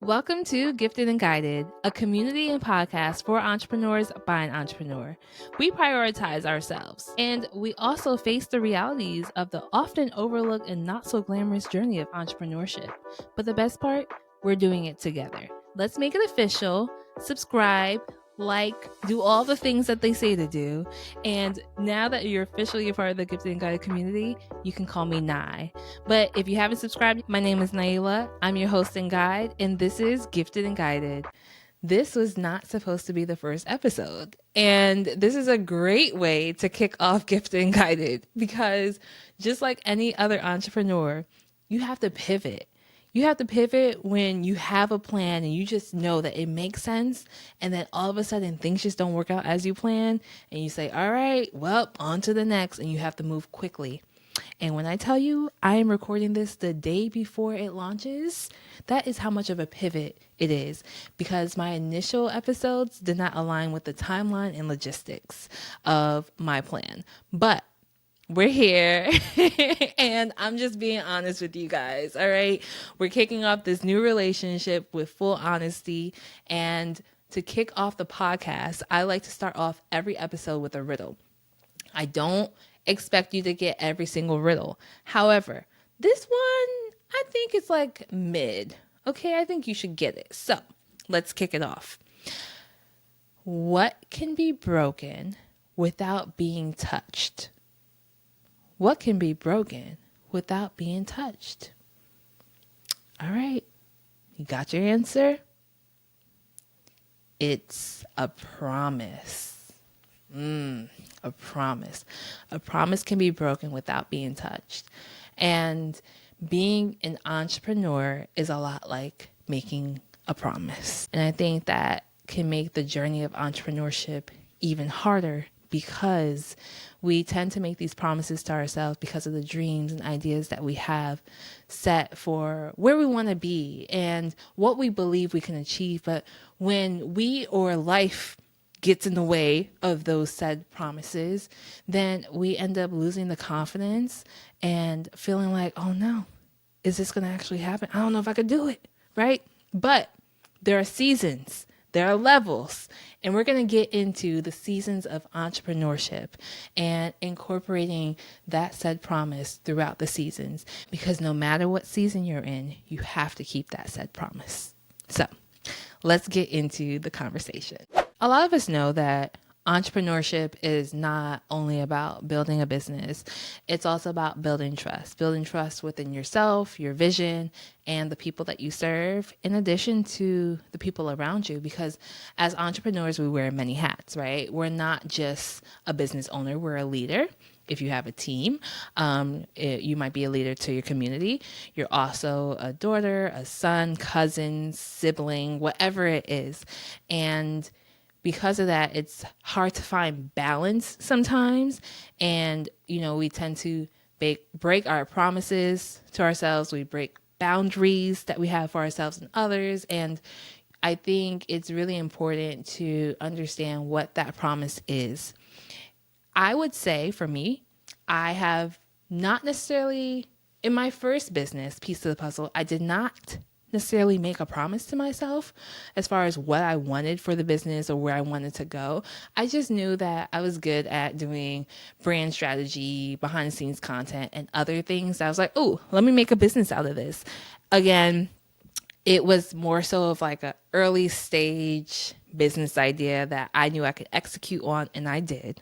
Welcome to Gifted and Guided, a community and podcast for entrepreneurs by an entrepreneur. We prioritize ourselves, and we also face the realities of the often overlooked and not so glamorous journey of entrepreneurship. But the best part, we're doing it together. Let's make it official. Subscribe, like, do all the things that they say to do. And now that you're officially a part of the Gifted and Guided community, you can call me Nye. But if you haven't subscribed, my name is Nialah. I'm your host and guide, and this is Gifted and Guided. This was not supposed to be the first episode. And this is a great way to kick off Gifted and Guided because just like any other entrepreneur, you have to pivot. You have to pivot when you have a plan and you just know that it makes sense. And then all of a sudden things just don't work out as you plan. And you say, all right, well, on to the next. And you have to move quickly. And when I tell you I am recording this the day before it launches, that is how much of a pivot it is because my initial episodes did not align with the timeline and logistics of my plan. But we're here and I'm just being honest with you guys. All right. We're kicking off this new relationship with full honesty. And to kick off the podcast, I like to start off every episode with a riddle. I don't expect you to get every single riddle. However, this one, I think it's like mid. Okay, I think you should get it. So let's kick it off. What can be broken without being touched? What can be broken without being touched? All right, you got your answer? It's a promise. A promise. A promise can be broken without being touched. And being an entrepreneur is a lot like making a promise. And I think that can make the journey of entrepreneurship even harder because we tend to make these promises to ourselves because of the dreams and ideas that we have set for where we want to be and what we believe we can achieve. But when we or life gets in the way of those said promises, then we end up losing the confidence and feeling like, oh no, is this going to actually happen? I don't know if I could do it, right? But there are seasons, there are levels, and we're going to get into the seasons of entrepreneurship and incorporating that said promise throughout the seasons, because no matter what season you're in, you have to keep that said promise. So let's get into the conversation. A lot of us know that entrepreneurship is not only about building a business, it's also about building trust within yourself, your vision, and the people that you serve, in addition to the people around you. Because as entrepreneurs, we wear many hats, right? We're not just a business owner, we're a leader. If you have a team, you might be a leader to your community. You're also a daughter, a son, cousin, sibling, whatever it is. And because of that, it's hard to find balance sometimes. And, we tend to break our promises to ourselves. We break boundaries that we have for ourselves and others. And I think it's really important to understand what that promise is. I would say for me, I have not necessarily, in my first business piece of the puzzle, I did not necessarily make a promise to myself as far as what I wanted for the business or where I wanted to go. I just knew that I was good at doing brand strategy, behind the scenes content, and other things. I was like, oh, let me make a business out of this. Again, it was more so of like an early stage business idea that I knew I could execute on, and I did.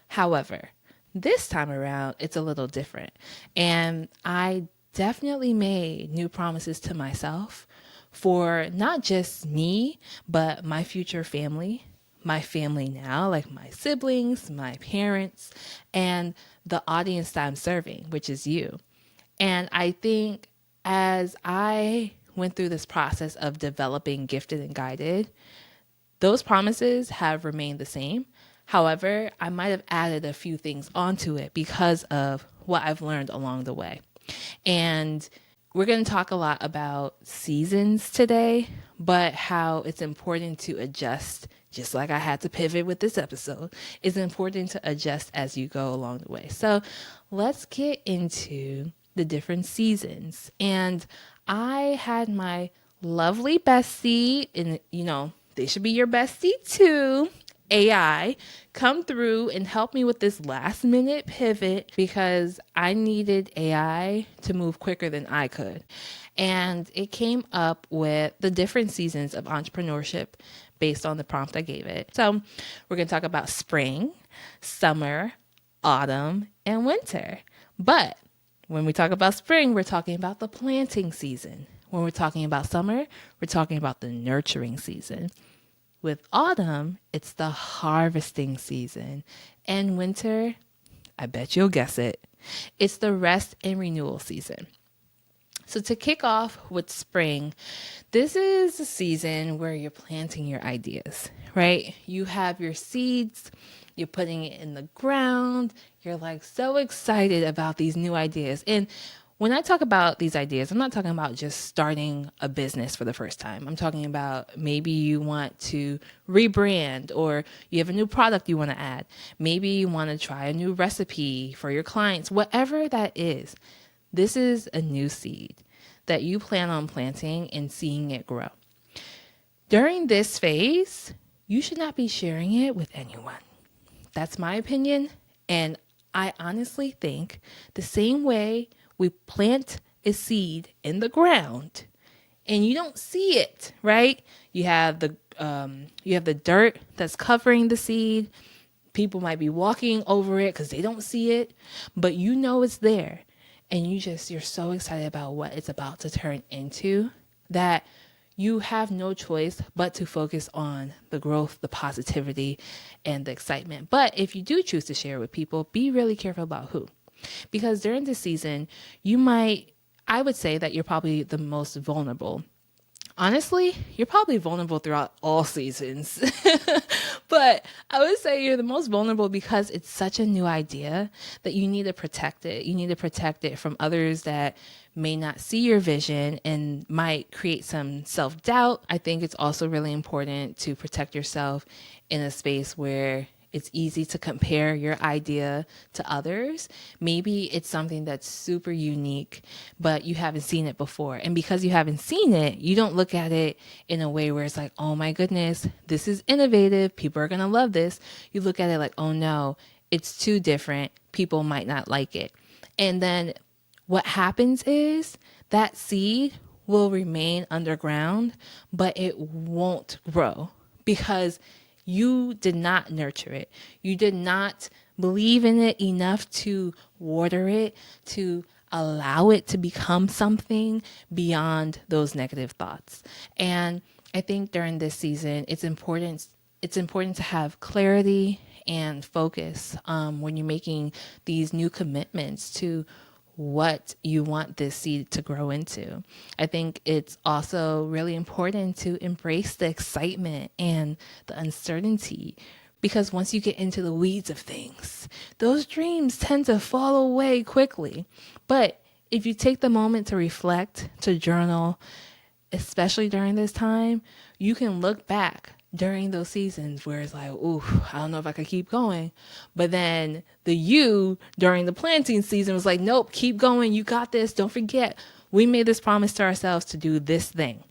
However, this time around, it's a little different. And I definitely made new promises to myself for not just me, but my future family, my family now, like my siblings, my parents, and the audience that I'm serving, which is you. And I think as I went through this process of developing Gifted and Guided, those promises have remained the same. However, I might have added a few things onto it because of what I've learned along the way. And we're going to talk a lot about seasons today, but how it's important to adjust, just like I had to pivot with this episode. It's important to adjust as you go along the way. So let's get into the different seasons. And I had my lovely bestie, and they should be your bestie too, AI, come through and help me with this last minute pivot because I needed AI to move quicker than I could. And it came up with the different seasons of entrepreneurship based on the prompt I gave it. So we're going to talk about spring, summer, autumn, and winter. But when we talk about spring, we're talking about the planting season. When we're talking about summer, we're talking about the nurturing season. With autumn, it's the harvesting season. And winter, I bet you'll guess it, it's the rest and renewal season. So to kick off with spring, this is a season where you're planting your ideas, right? You have your seeds, you're putting it in the ground, you're like so excited about these new ideas. And when I talk about these ideas, I'm not talking about just starting a business for the first time. I'm talking about maybe you want to rebrand, or you have a new product you want to add. Maybe you want to try a new recipe for your clients, whatever that is. This is a new seed that you plan on planting and seeing it grow. During this phase, you should not be sharing it with anyone. That's my opinion. And I honestly think the same way we plant a seed in the ground and you don't see it, right? You have the dirt that's covering the seed. People might be walking over it because they don't see it, but you know it's there. And you're so excited about what it's about to turn into that you have no choice but to focus on the growth, the positivity, and the excitement. But if you do choose to share with people, be really careful about who. Because during this season, I would say that you're probably the most vulnerable. Honestly, you're probably vulnerable throughout all seasons. But I would say you're the most vulnerable because it's such a new idea that you need to protect it. You need to protect it from others that may not see your vision and might create some self-doubt. I think it's also really important to protect yourself in a space where it's easy to compare your idea to others. Maybe it's something that's super unique, but you haven't seen it before. And because you haven't seen it, you don't look at it in a way where it's like, oh my goodness, this is innovative. People are going to love this. You look at it like, oh no, it's too different. People might not like it. And then what happens is that seed will remain underground, but it won't grow because you did not nurture it. You did not believe in it enough to water it, to allow it to become something beyond those negative thoughts. And I think during this season, it's important to have clarity and focus when you're making these new commitments to what you want this seed to grow into. I think it's also really important to embrace the excitement and the uncertainty, because once you get into the weeds of things, those dreams tend to fall away quickly. But if you take the moment to reflect, to journal, especially during this time, you can look back during those seasons where it's like, ooh, I don't know if I could keep going. But then the you during the planting season was like, nope, keep going. You got this. Don't forget, we made this promise to ourselves to do this thing.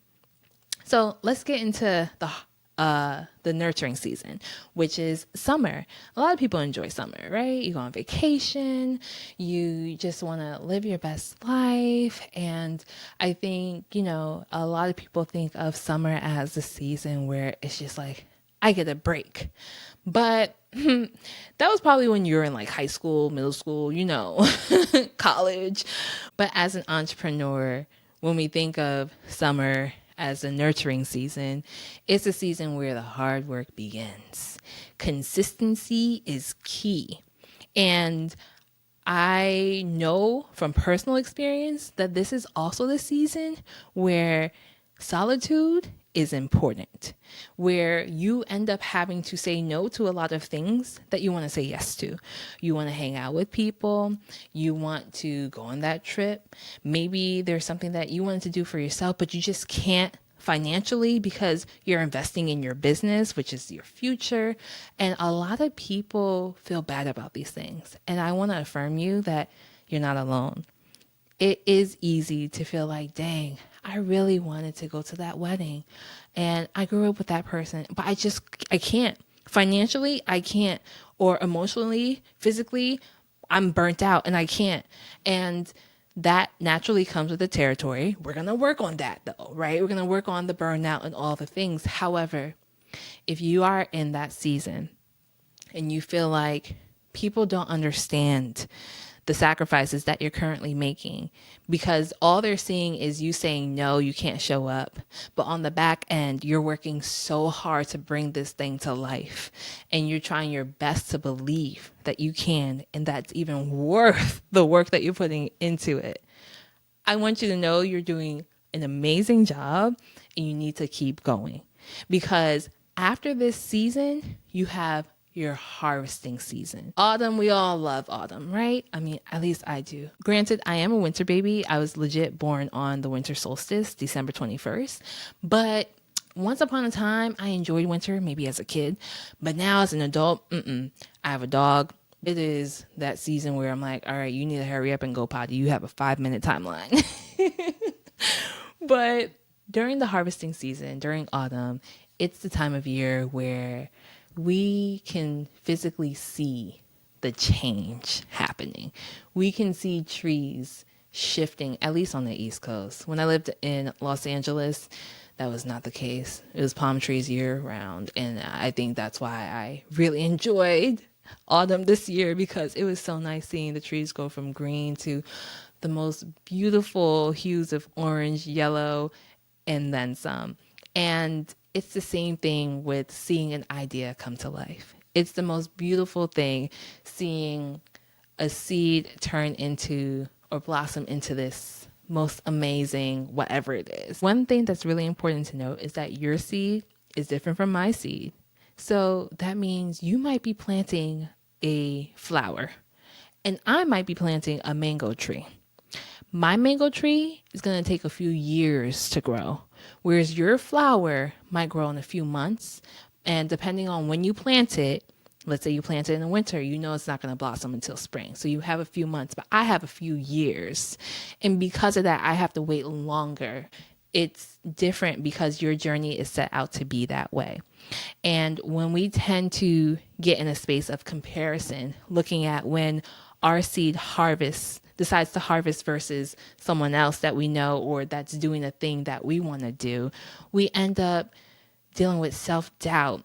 So let's get into the nurturing season, which is summer. A lot of people enjoy summer, right? You go on vacation, you just want to live your best life. And I think, a lot of people think of summer as the season where it's just like, I get a break. But that was probably when you were in like high school, middle school, college. But as an entrepreneur, when we think of summer as a nurturing season, it's a season where the hard work begins. Consistency is key. And I know from personal experience that this is also the season where solitude is important, where you end up having to say no to a lot of things that you want to say yes to. You want to hang out with people. You want to go on that trip. Maybe there's something that you wanted to do for yourself, but you just can't financially because you're investing in your business, which is your future. And a lot of people feel bad about these things. And I want to affirm you that you're not alone. It is easy to feel like, dang, I really wanted to go to that wedding and I grew up with that person, but I can't. Financially, I can't, or emotionally, physically, I'm burnt out and I can't. And that naturally comes with the territory. We're going to work on that though, right? We're going to work on the burnout and all the things. However, if you are in that season and you feel like people don't understand the sacrifices that you're currently making because all they're seeing is you saying, no, you can't show up. But on the back end, you're working so hard to bring this thing to life and you're trying your best to believe that you can. And that's even worth the work that you're putting into it. I want you to know you're doing an amazing job and you need to keep going because after this season, you have your harvesting season. Autumn, we all love autumn, right? I mean, at least I do. Granted, I am a winter baby. I was legit born on the winter solstice, December 21st. But once upon a time, I enjoyed winter, maybe as a kid. But now as an adult, I have a dog. It is that season where I'm like, all right, you need to hurry up and go potty. You have a 5-minute timeline. But during the harvesting season, during autumn, it's the time of year where we can physically see the change happening. We can see trees shifting, at least on the East Coast. When I lived in Los Angeles, that was not the case. It was palm trees year round. And I think that's why I really enjoyed autumn this year because it was so nice seeing the trees go from green to the most beautiful hues of orange, yellow, and then some. And it's the same thing with seeing an idea come to life. It's the most beautiful thing seeing a seed turn into or blossom into this most amazing whatever it is. One thing that's really important to note is that your seed is different from my seed. So that means you might be planting a flower and I might be planting a mango tree. My mango tree is going to take a few years to grow, whereas your flower might grow in a few months. And depending on when you plant it, let's say you plant it in the winter, you know it's not going to blossom until spring. So you have a few months, but I have a few years. And because of that, I have to wait longer. It's different because your journey is set out to be that way. And when we tend to get in a space of comparison, looking at when our seed decides to harvest versus someone else that we know or that's doing a thing that we want to do, we end up dealing with self-doubt.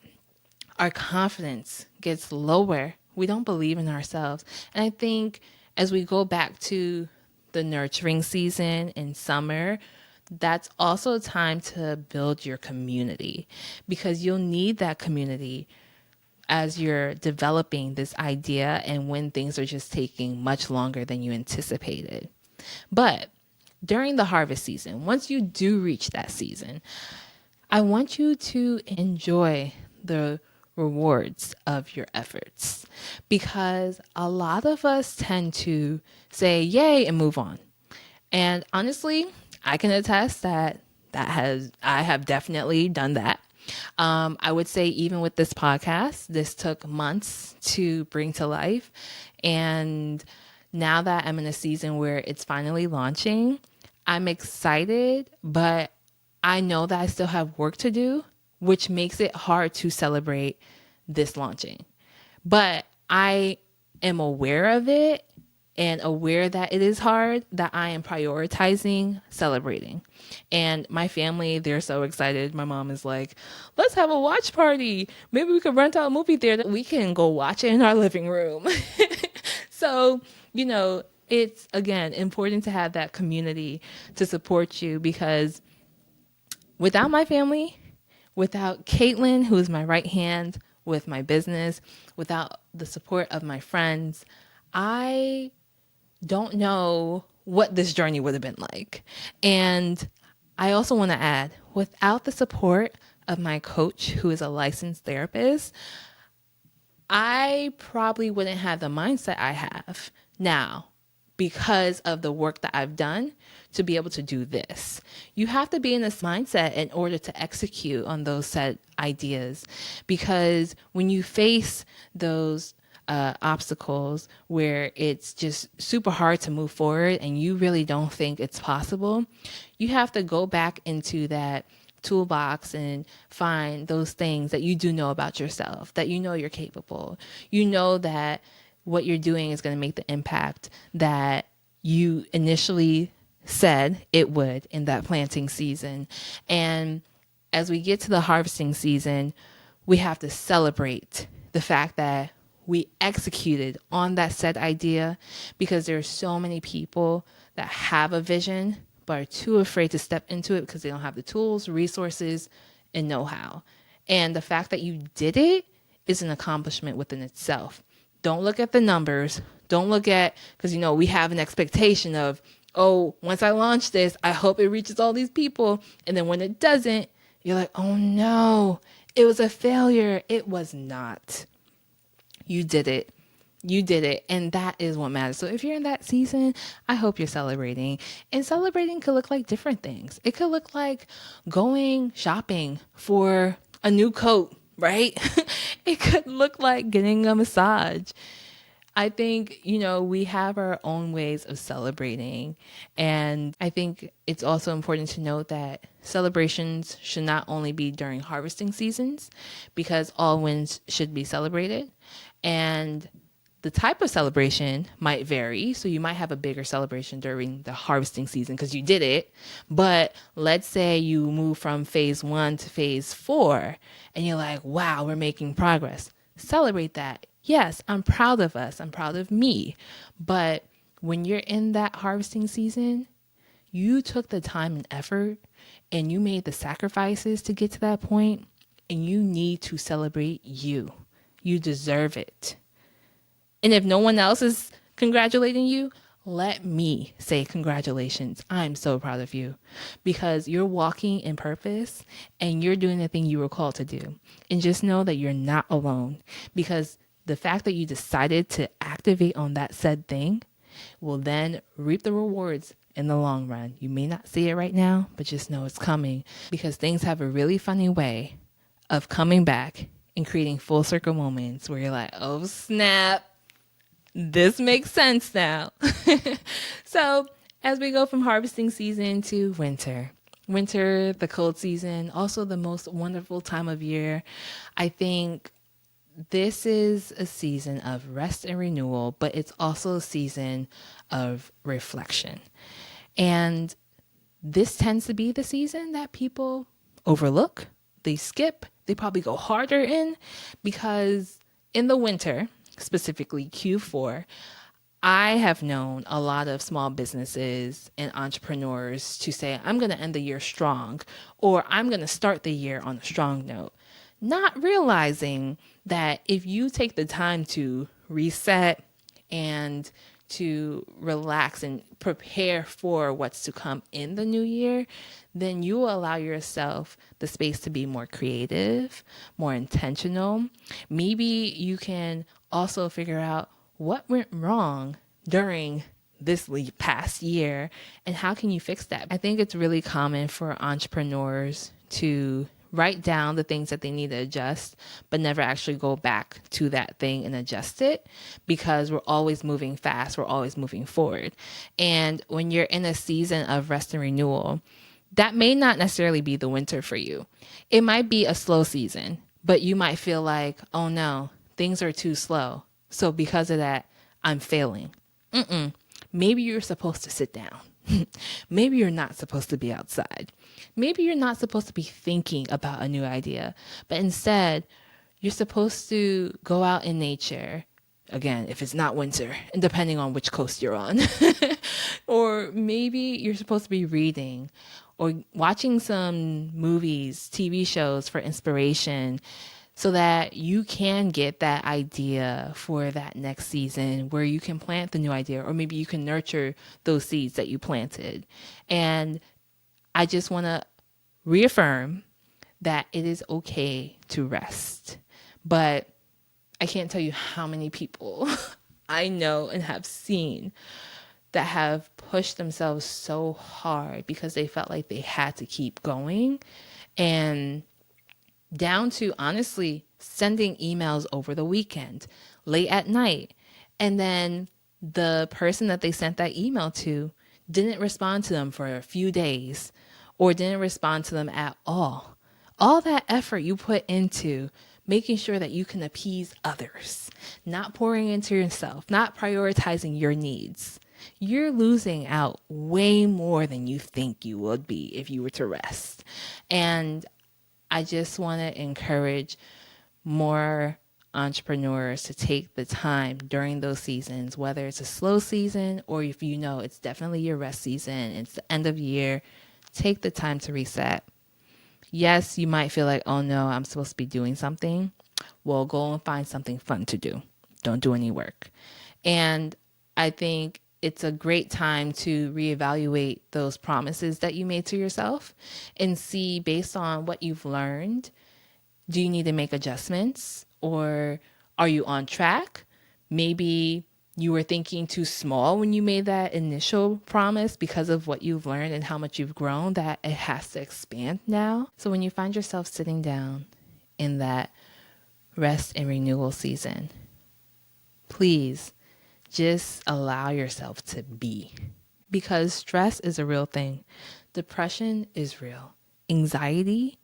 Our confidence gets lower. We don't believe in ourselves. And I think as we go back to the nurturing season in summer, that's also a time to build your community because you'll need that community as you're developing this idea and when things are just taking much longer than you anticipated. But during the harvest season, once you do reach that season, I want you to enjoy the rewards of your efforts because a lot of us tend to say yay and move on. And honestly, I can attest that I have definitely done that. I would say even with this podcast, this took months to bring to life. And now that I'm in a season where it's finally launching, I'm excited, but I know that I still have work to do, which makes it hard to celebrate this launching. But I am aware of it and aware that it is hard, that I am prioritizing celebrating. And my family, they're so excited. My mom is like, let's have a watch party. Maybe we could rent out a movie theater. We can go watch it in our living room. So, it's, again, important to have that community to support you because without my family, without Caitlin, who is my right hand with my business, without the support of my friends, I don't know what this journey would have been like. And I also want to add, without the support of my coach, who is a licensed therapist, I probably wouldn't have the mindset I have now because of the work that I've done to be able to do this. You have to be in this mindset in order to execute on those set ideas because when you face those obstacles where it's just super hard to move forward and you really don't think it's possible, you have to go back into that toolbox and find those things that you do know about yourself, that you know you're capable. You know that what you're doing is going to make the impact that you initially said it would in that planting season. And as we get to the harvesting season, we have to celebrate the fact that we executed on that said idea, because there are so many people that have a vision but are too afraid to step into it because they don't have the tools, resources, and know-how. And the fact that you did it is an accomplishment within itself. Don't look at the numbers. Don't look at, because, we have an expectation of, oh, once I launch this, I hope it reaches all these people. And then when it doesn't, you're like, oh no, it was a failure. It was not. You did it. You did it. And that is what matters. So if you're in that season, I hope you're celebrating. And celebrating could look like different things. It could look like going shopping for a new coat, right? It could look like getting a massage. I think, we have our own ways of celebrating. And I think it's also important to note that celebrations should not only be during harvesting seasons, because all wins should be celebrated. And the type of celebration might vary. So you might have a bigger celebration during the harvesting season because you did it. But let's say you move from phase 1 to phase 4 and you're like, wow, we're making progress. Celebrate that. Yes, I'm proud of us. I'm proud of me. But when you're in that harvesting season, you took the time and effort and you made the sacrifices to get to that point, and you need to celebrate you. You deserve it. And if no one else is congratulating you, let me say congratulations. I'm so proud of you, because you're walking in purpose and you're doing the thing you were called to do. And just know that you're not alone, because the fact that you decided to activate on that said thing will then reap the rewards in the long run. You may not see it right now, but just know it's coming, because things have a really funny way of coming back and creating full circle moments where you're like, oh snap, this makes sense now. So as we go from harvesting season to winter, the cold season, also the most wonderful time of year, I think this is a season of rest and renewal, but it's also a season of reflection. And this tends to be the season that people overlook, they skip, they probably go harder in, because in the winter, specifically Q4, I have known a lot of small businesses and entrepreneurs to say, I'm going to end the year strong, or I'm going to start the year on a strong note, not realizing that if you take the time to reset and to relax and prepare for what's to come in the new year, then you will allow yourself the space to be more creative, more intentional. Maybe you can also figure out what went wrong during this past year and how can you fix that. I think it's really common for entrepreneurs to write down the things that they need to adjust, but never actually go back to that thing and adjust it, because we're always moving fast. We're always moving forward. And when you're in a season of rest and renewal, that may not necessarily be the winter for you. It might be a slow season, but you might feel like, oh no, things are too slow. So because of that, I'm failing. Maybe you're supposed to sit down. Maybe you're not supposed to be outside. Maybe you're not supposed to be thinking about a new idea, but instead you're supposed to go out in nature. Again, if it's not winter, and depending on which coast you're on. Or maybe you're supposed to be reading or watching some movies, TV shows for inspiration, so that you can get that idea for that next season where you can plant the new idea, or maybe you can nurture those seeds that you planted. And I just want to reaffirm that it is okay to rest. But I can't tell you how many people I know and have seen that have pushed themselves so hard because they felt like they had to keep going, and down to honestly sending emails over the weekend, late at night. And then the person that they sent that email to didn't respond to them for a few days or didn't respond to them at all. All that effort you put into making sure that you can appease others, not pouring into yourself, not prioritizing your needs. You're losing out way more than you think you would be if you were to rest. And I just want to encourage more entrepreneurs to take the time during those seasons, whether it's a slow season or if you know it's definitely your rest season, it's the end of year, take the time to reset. Yes, you might feel like, oh no, I'm supposed to be doing something. Well, go and find something fun to do. Don't do any work. And I think it's a great time to reevaluate those promises that you made to yourself and see, based on what you've learned, do you need to make adjustments, or are you on track? Maybe you were thinking too small when you made that initial promise because of what you've learned and how much you've grown, that it has to expand now. So when you find yourself sitting down in that rest and renewal season, please just allow yourself to be, because stress is a real thing. Depression is real. Anxiety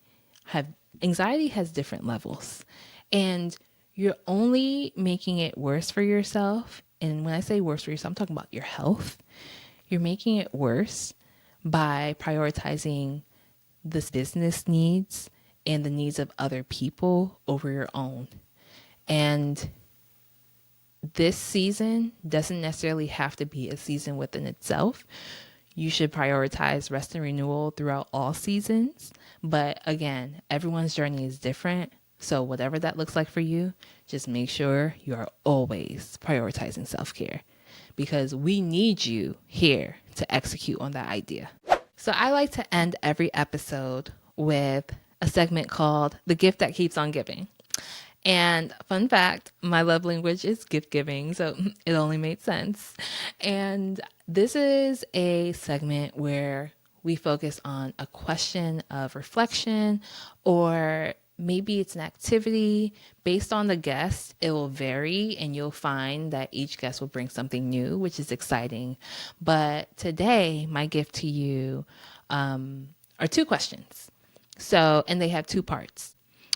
has different levels, and you're only making it worse for yourself. And when I say worse for yourself, I'm talking about your health. You're making it worse by prioritizing the business needs and the needs of other people over your own. And this season doesn't necessarily have to be a season within itself. You should prioritize rest and renewal throughout all seasons. But again, everyone's journey is different. So whatever that looks like for you, just make sure you are always prioritizing self-care, because we need you here to execute on that idea. So I like to end every episode with a segment called The Gift That Keeps on Giving. And fun fact, my love language is gift giving, so it only made sense. And this is a segment where we focus on a question of reflection, or maybe it's an activity. Based on the guest, it will vary, and you'll find that each guest will bring something new, which is exciting. But today, my gift to you are two questions. And they have two parts.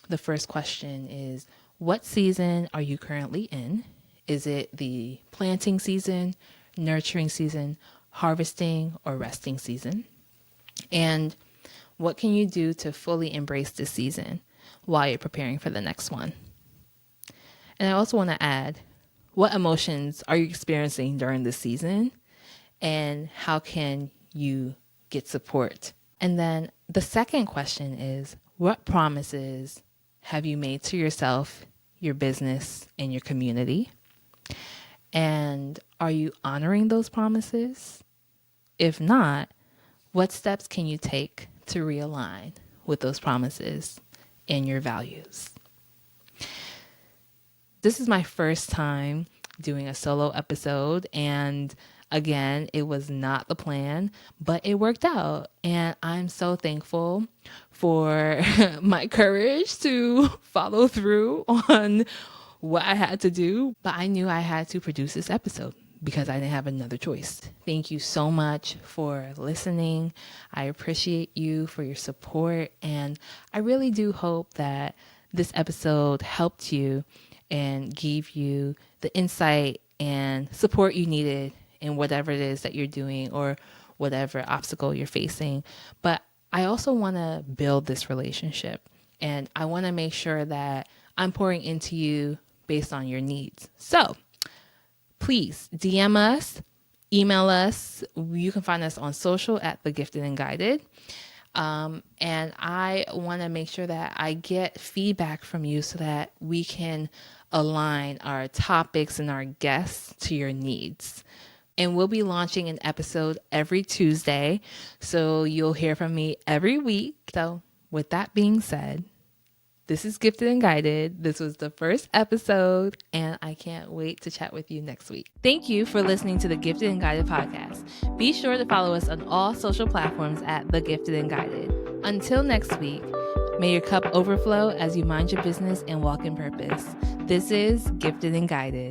The first question is, what season are you currently in? Is it the planting season, nurturing season, harvesting, or resting season? And what can you do to fully embrace this season while you're preparing for the next one? And I also want to add, what emotions are you experiencing during this season? And how can you get support? And then the second question is, what promises have you made to yourself, your business, and your community? And are you honoring those promises? If not, what steps can you take to realign with those promises and your values? This is my first time doing a solo episode, and again, it was not the plan, but it worked out. And I'm so thankful for my courage to follow through on what I had to do. But I knew I had to produce this episode because I didn't have another choice. Thank you so much for listening. I appreciate you for your support. And I really do hope that this episode helped you and gave you the insight and support you needed in whatever it is that you're doing or whatever obstacle you're facing. But I also want to build this relationship, and I want to make sure that I'm pouring into you based on your needs. So please DM us, email us. You can find us on social at The Gifted and Guided. And I want to make sure that I get feedback from you so that we can align our topics and our guests to your needs. And we'll be launching an episode every Tuesday, so you'll hear from me every week. So with that being said, this is Gifted and Guided. This was the first episode, and I can't wait to chat with you next week. Thank you for listening to the Gifted and Guided podcast. Be sure to follow us on all social platforms at The Gifted and Guided. Until next week, May your cup overflow as you mind your business and walk in purpose. This is Gifted and Guided.